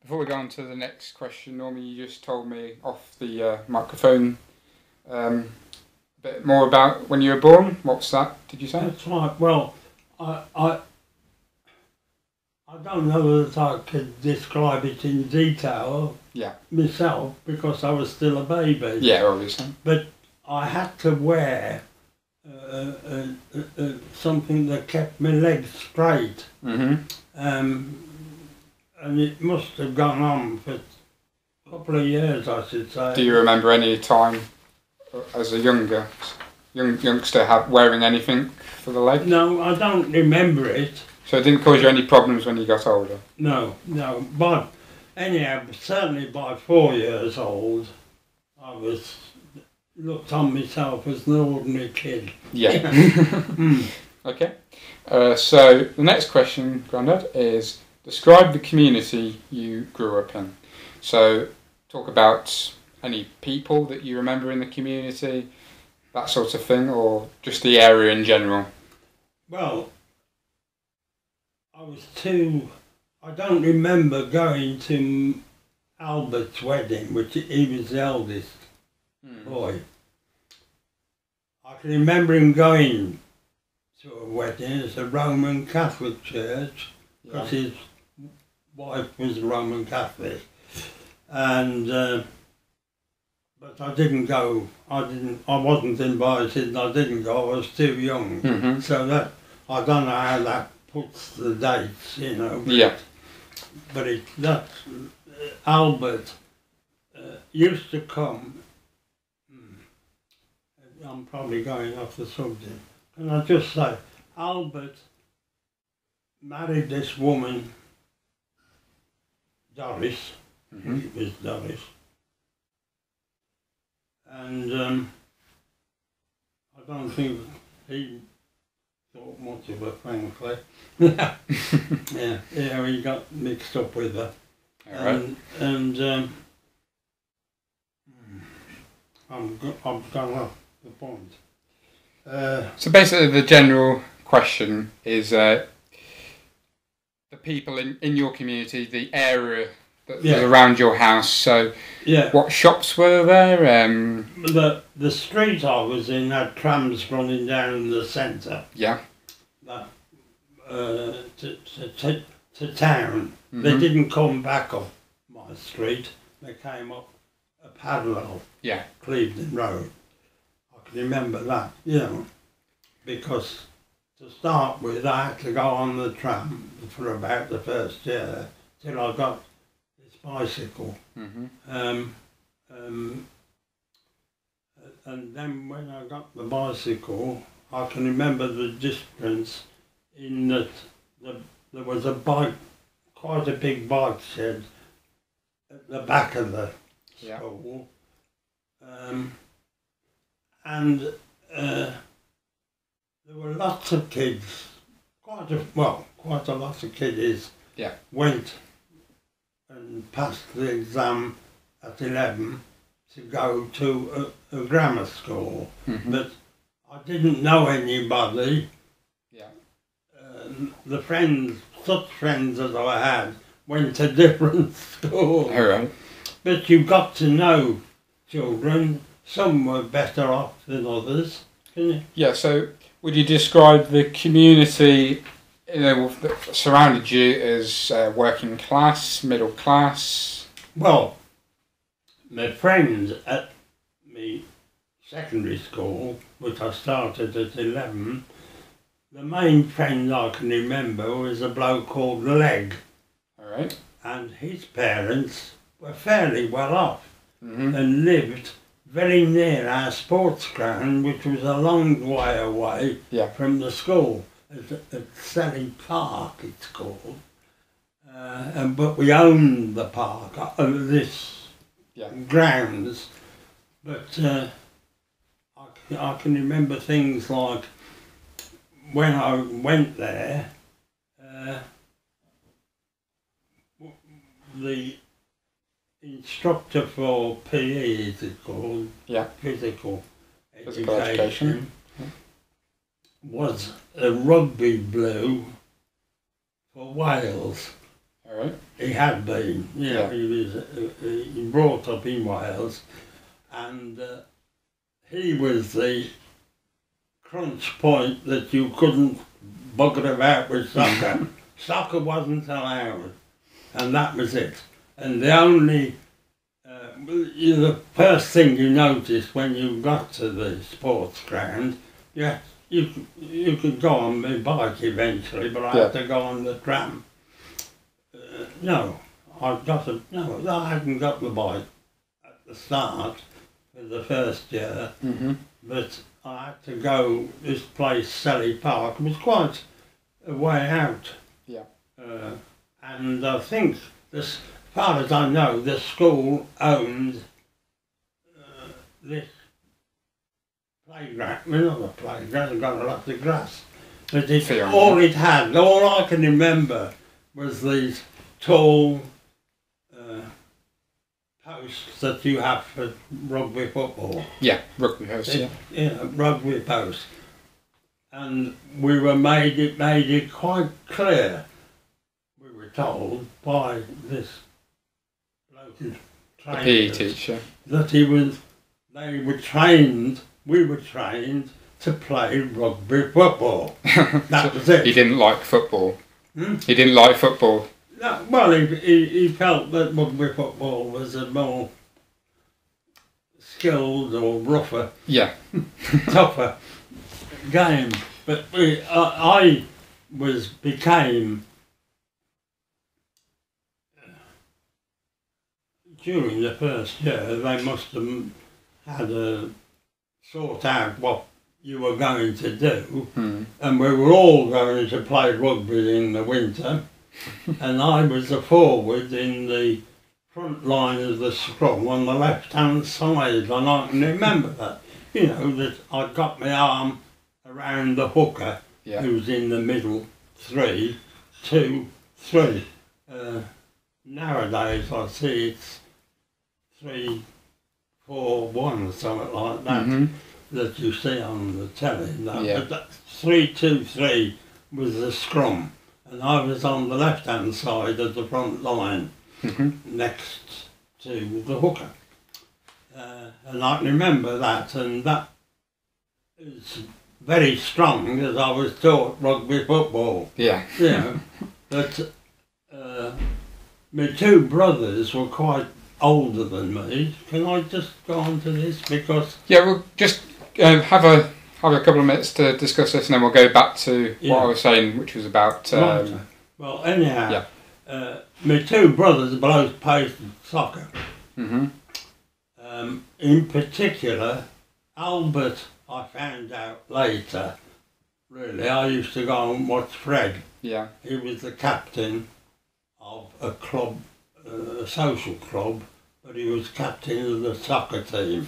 Before we go on to the next question, normally you just told me off the microphone a bit more about when you were born. What's that, did you say? That's right. Well, I don't know that I could describe it in detail myself because I was still a baby. Yeah, obviously. But I had to wear something that kept my legs straight. And it must have gone on for a couple of years, I should say. Do you remember any time as a youngster wearing anything for the leg? No, I don't remember it. So it didn't cause you any problems when you got older? No. But anyhow, certainly by 4 years old, I was looked on myself as an ordinary kid. Yeah. Okay. So the next question, Grandad, is describe the community you grew up in. So talk about any people that you remember in the community, that sort of thing, or just the area in general. Well, I don't remember going to Albert's wedding, which he was the eldest boy. I can remember him going to a wedding. It's a Roman Catholic church, because his wife was a Roman Catholic. And but I didn't go. I wasn't invited, and I didn't go. I was too young. So that I don't know how that puts the dates, you know. But Albert used to come. I'm probably going off the subject. Can I just say, Albert married this woman, Doris. It was Doris. And I don't think he thought much of her, frankly. Yeah, he got mixed up with her. And I've gone off the point. So basically the general question is the people in your community, the area that was around your house. So what shops were there? The street I was in had trams running down the centre. Yeah. To town. They didn't come back up my street. They came up a parallel. Yeah. Clevedon Road. I can remember that, you know, because to start with I had to go on the tram for about the first year till I got this bicycle. And then when I got the bicycle, I can remember the difference in that there was a bike, quite a big bike shed at the back of the school. And there were lots of kids, quite a lot of kiddies went and passed the exam at 11 to go to a grammar school. But I didn't know anybody. The such friends as I had, went to different schools. But you got to know children. Some were better off than others. Can you? Yeah, so would you describe the community that surrounded you as working class, middle class? Well, my friends at my secondary school, which I started at 11, the main friend I can remember was a bloke called Leg. And his parents were fairly well off and lived very near our sports ground, which was a long way away from the school. At Selly Park, it's called. But we owned the park, grounds. But I can remember things like when I went there, the instructor for PE, is it called? Physical education. Was a rugby blue for Wales. All right. He had been. Yeah. He brought up in Wales, and he was the crunch point that you couldn't bugger about with soccer. Soccer wasn't allowed, and that was it. And the only, the first thing you noticed when you got to the sports ground, you could go on my bike eventually, but I had to go on the tram. I hadn't got the bike at the start for the first year, but I had to go this place, Selly Park. It was quite a way out. Yeah. And I think, as far as I know, the school owned this playground. Not a playground, it got a lot of grass. But all I can remember was these tall posts that you have for rugby football. Yeah, rugby posts, rugby posts. And we were made it quite clear, we were told by this local PE teacher, that we were trained to play rugby football. That was it. He didn't like football. He didn't like football. No, well, he felt that rugby football was a more skilled or rougher, tougher game. But I became during the first year. They must have had sort out what you were going to do, and we were all going to play rugby in the winter. And I was a forward in the front line of the scrum on the left-hand side, and I can remember that. That I got my arm around the hooker, who's in the middle, 3, 2, 3. Nowadays I see it's 3, 4, 1 or something like that, that you see on the telly. But that 3, 2, 3 was the scrum. And I was on the left-hand side of the front line, next to the hooker. And I can remember that, and that is very strong, as I was taught rugby football. Yeah. But my 2 brothers were quite older than me. Can I just go on to this? Because... Yeah, we'll just have a couple of minutes to discuss this, and then we'll go back to what I was saying, which was about... Well, anyhow, my 2 brothers both played soccer. In particular, Albert, I found out later, really. I used to go and watch Fred. Yeah. He was the captain of a club, a social club, but he was captain of the soccer team.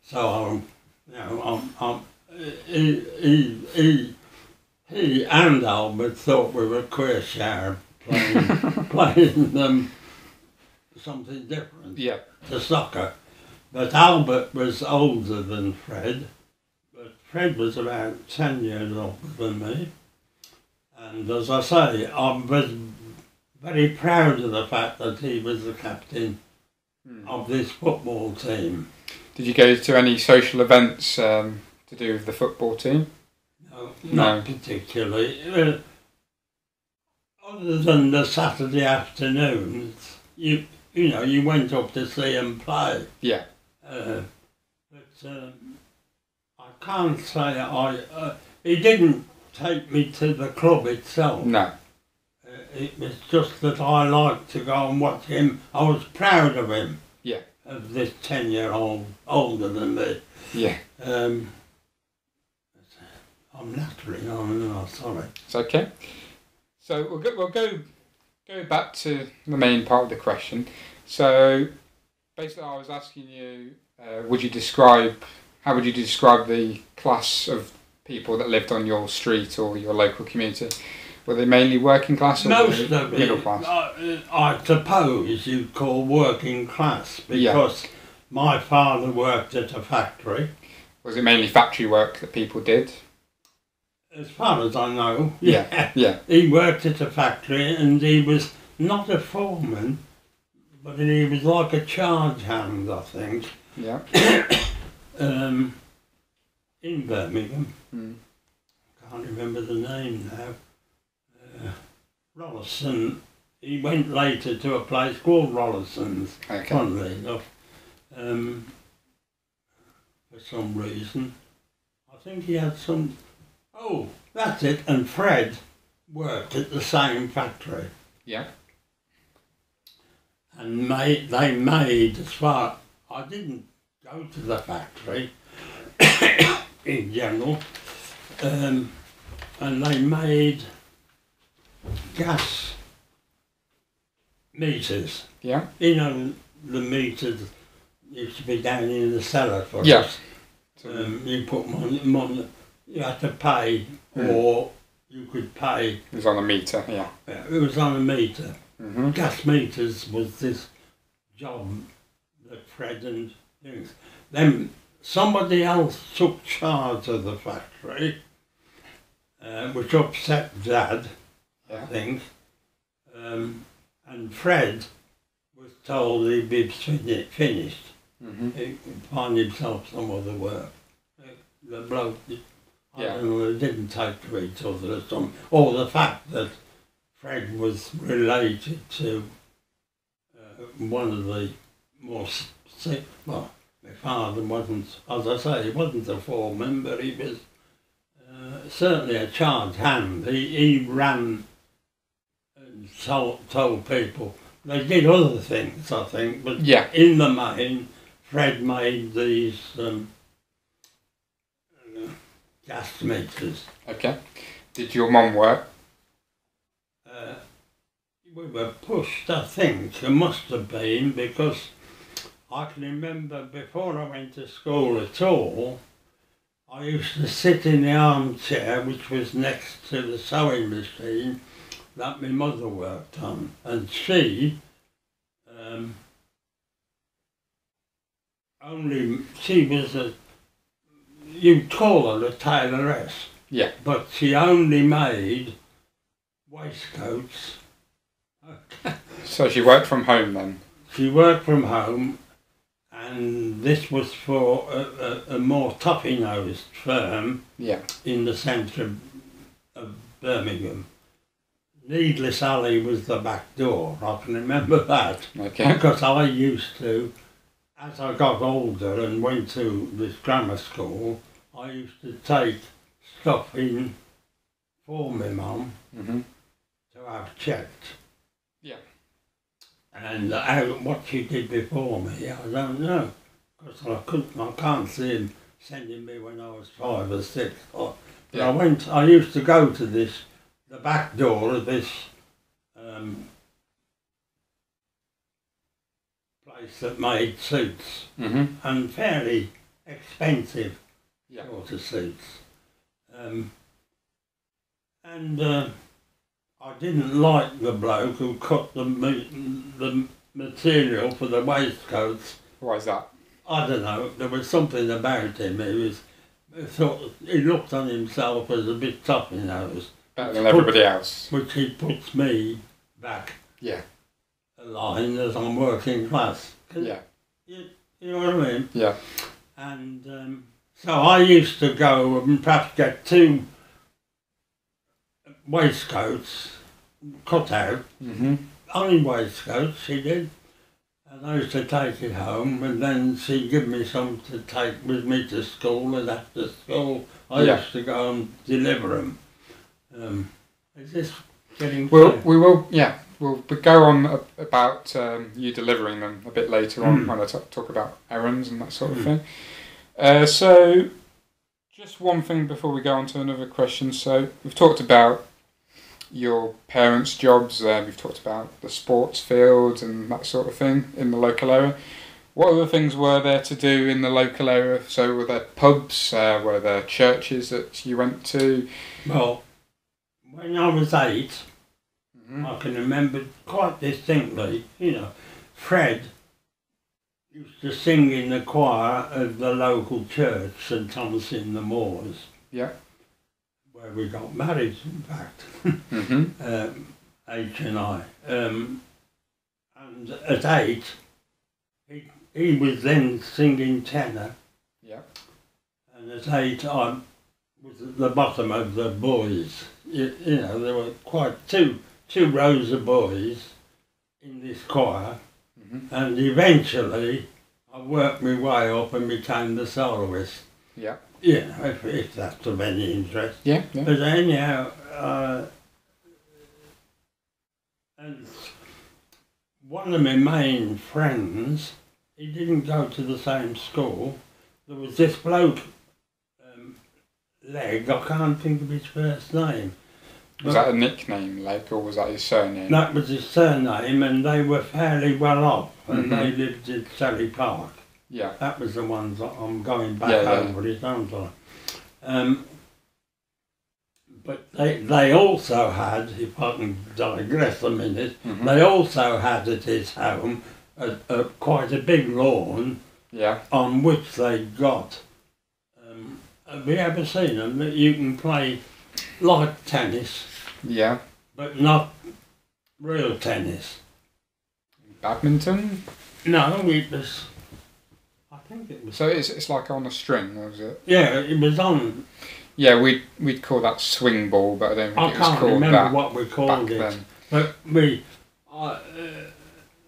So he and Albert thought we were queer shower playing something different to soccer. But Albert was older than Fred, but Fred was about 10 years older than me. And as I say, I was very proud of the fact that he was the captain of this football team. Did you go to any social events to do with the football team? No, not particularly. Other than the Saturday afternoons, you went up to see him play. Yeah. But I can't say he didn't take me to the club itself. No. It was just that I liked to go and watch him. I was proud of him. Yeah. Of this 10-year-old older than me. Yeah. I'm nattering on. Sorry. It's okay. So we'll go back to the main part of the question. So basically, I was asking you, how would you describe the class of people that lived on your street or your local community? Were they mainly working class or middle class? I suppose you'd call working class, because my father worked at a factory. Was it mainly factory work that people did? As far as I know, yeah. He worked at a factory, and he was not a foreman, but he was like a charge hand, I think. Yeah. In Birmingham. Can't remember the name now. Rollason. He went later to a place called Rollason's, funnily enough, for some reason. I think he had some... Oh, that's it. And Fred worked at the same factory. Yeah. And they made, as far... I didn't go to the factory in general, and they made gas meters. Yeah. You know, the meters used to be down in the cellar for us. You put money, you had to pay, or you could pay. It was on a meter, yeah. It was on a meter. Gas meters was this job that Fred and things. Then somebody else took charge of the factory, which upset Dad, I think. And Fred was told he'd be finished. He could find himself some other work. The bloke, I don't know, they didn't take to each other or something. Or the fact that Fred was related to one of the more sick, well, my father wasn't, as I say, he wasn't a foreman, but he was certainly a charge hand. He ran and told people. They did other things, I think, but in the main, Fred made these gas meters. Okay. Did your mum work? We were pushed, I think. It must have been, because I can remember before I went to school at all, I used to sit in the armchair which was next to the sewing machine that my mother worked on, and she was you'd call her a tailoress, but she only made waistcoats. So she worked from home then? She worked from home, and this was for a more toppy-nosed firm in the centre of Birmingham. Needless Alley was the back door, I can remember that. Because I used to, as I got older and went to this grammar school, I used to take stuff in for my mum to have checked. And what she did before me, I don't know, because I can't see him sending me when I was 5 or 6. But I used to go to the back door of this place that made suits, and fairly expensive sort of suits. I didn't like the bloke who cut the material for the waistcoats. Why is that? I don't know. There was something about him. He looked on himself as a bit tough in those. Better than everybody else. Which he puts me back a line as I'm working class. You know what I mean? Yeah. And so I used to go and perhaps get 2 waistcoats cut out, only waistcoats she did, and I used to take it home, and then she'd give me some to take with me to school, and after school I used to go and deliver them. Is this getting clear? We'll go on about you delivering them a bit later on when I talk about errands and that sort of thing. So just one thing before we go on to another question. So we've talked about your parents' jobs, we've talked about the sports fields and that sort of thing in the local area. What other things were there to do in the local area? So were there pubs, were there churches that you went to? Well, when I was 8, I can remember quite distinctly, Fred used to sing in the choir of the local church, St Thomas in the Moors. Yeah. Where we got married, in fact. H and I. And at 8, he was then singing tenor. Yeah. And at 8, I was at the bottom of the boys. You know, there were quite two rows of boys in this choir. Mm-hmm. And eventually, I worked my way up and became the soloist. Yeah. You know, if that's of any interest. Yeah. But anyhow, and one of my main friends, he didn't go to the same school. There was this bloke, Leg, I can't think of his first name. Was that a nickname, Leg, or was that his surname? That was his surname, and they were fairly well off, and they lived in Selly Park. Yeah. That was the ones that I'm going back over, it sounds like. But they also had, if I can digress a minute, they also had at his home quite a big lawn on which they got, have you ever seen them? You can play like tennis, but not real tennis. Badminton? No, it was, I think it was. So it's like on a string, was it? Yeah, it was on. Yeah, we'd call that swing ball, but I don't think it was called that. I can't remember what we called it. Then. But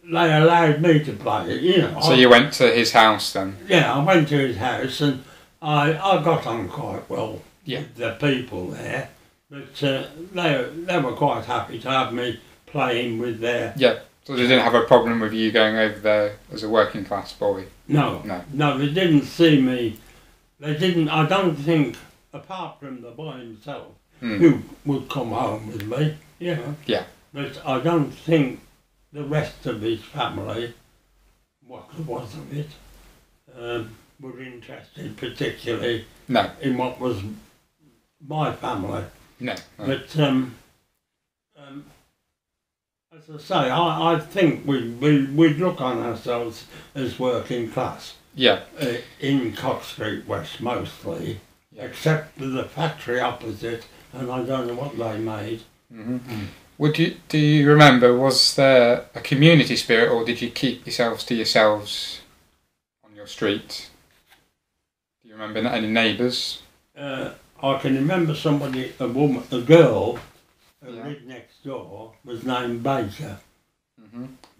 they allowed me to play it, you know. So you went to his house then? Yeah, I went to his house and I got on quite well with the people there. But they were quite happy to have me playing with their... Yeah, so they didn't have a problem with you going over there as a working class boy? No, they didn't see me. They didn't, I don't think, apart from the boy himself, who would come home with me, you know. Yeah. But I don't think the rest of his family, what there was of it, were interested particularly in what was my family. No. But as I say, I think we'd look on ourselves as working class. Yeah. In Cox Street West mostly, except for the factory opposite, and I don't know what they made. Do you remember, was there a community spirit, or did you keep yourselves to yourselves on your street? Do you remember any neighbours? I can remember somebody, a girl who lived next door, was named Baker.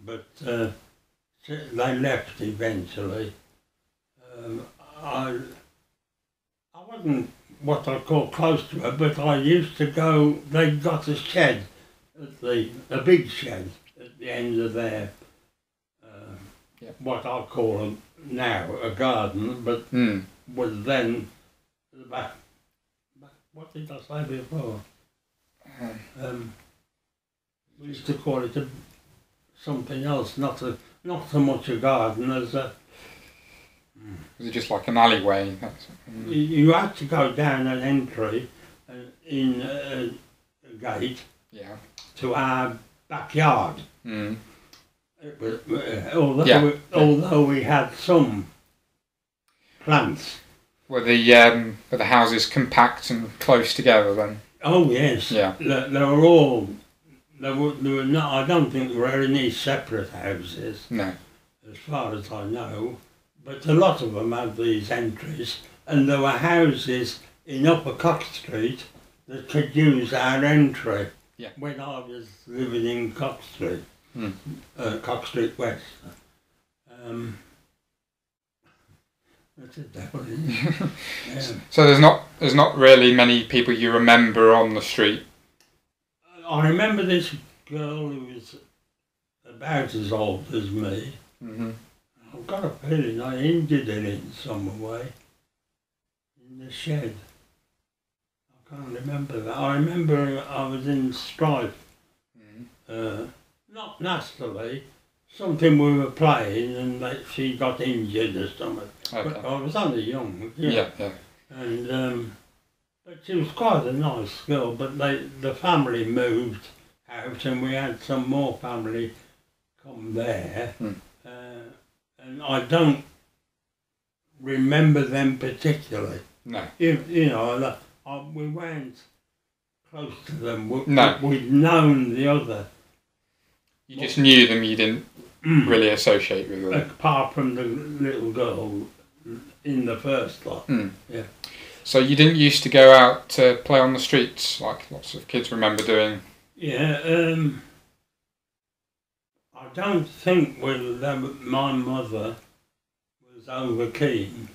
But they left eventually. I wasn't what I call close to her, but I used to go, they got a shed, a big shed at the end of their, what I call now a garden, but was then the back, what did I say before? We used to call it something else, not so much a garden as a... Was it just like an alleyway? You had to go down an entry in a gate to our backyard. It was, although we had some plants. Were the houses compact and close together then? Oh yes. Yeah. They were all. There were not. I don't think there were any separate houses. No. As far as I know. But a lot of them had these entries, and there were houses in Upper Cox Street that could use our entry when I was living in Cox Street, Cox Street West. That's it, definitely. So there's not really many people you remember on the street? I remember this girl who was about as old as me. I've got a feeling I injured her in some way, in the shed. I can't remember that. I remember I was in strife, not nastily, something we were playing and she got injured or something. Okay. But I was only young, and but she was quite a nice girl, but the family moved out and we had some more family come there. And I don't remember them particularly. No. You know, we weren't close to them. No. We'd known the other. You just knew them, you didn't really associate with them. Apart from the little girl in the first lot. Yeah. So you didn't used to go out to play on the streets like lots of kids remember doing? Yeah, I don't think my mother was over keen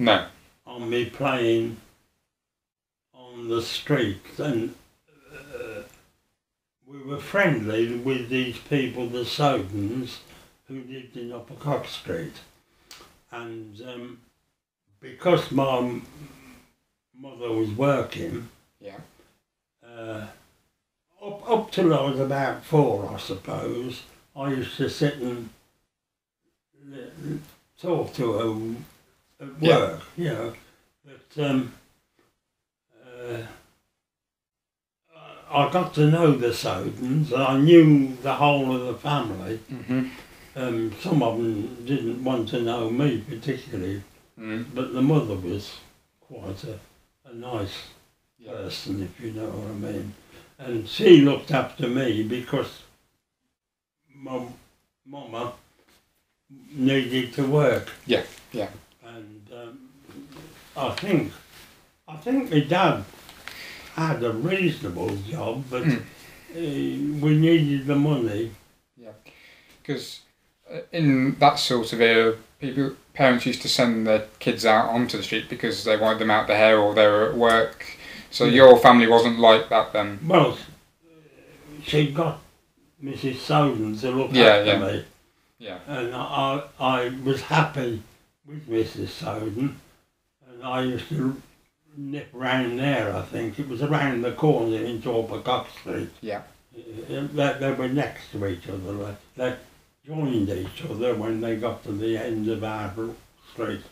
on me playing on the streets, and we were friendly with these people, the Sodens, who lived in Upper Cox Street, and because my mother was working, up till I was about 4, I suppose, I used to sit and talk to her at work, you know. But I got to know the Sodens. I knew the whole of the family. Some of them didn't want to know me particularly, but the mother was quite a nice person, if you know what I mean. And she looked after me because my mama needed to work. Yeah. And I think my dad had a reasonable job, but we needed the money. Yeah, because in that sort of era, parents used to send their kids out onto the street because they wanted them out there or they were at work. So your family wasn't like that then? Well, she got Mrs. Soden to look after me. Yeah. And I was happy with Mrs. Soden, and I used to nip round there, I think. It was around the corner into Upper Cox Street. Yeah. They were next to each other. They joined each other when they got to the end of our street.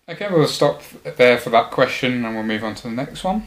Okay, we'll stop there for that question and we'll move on to the next one.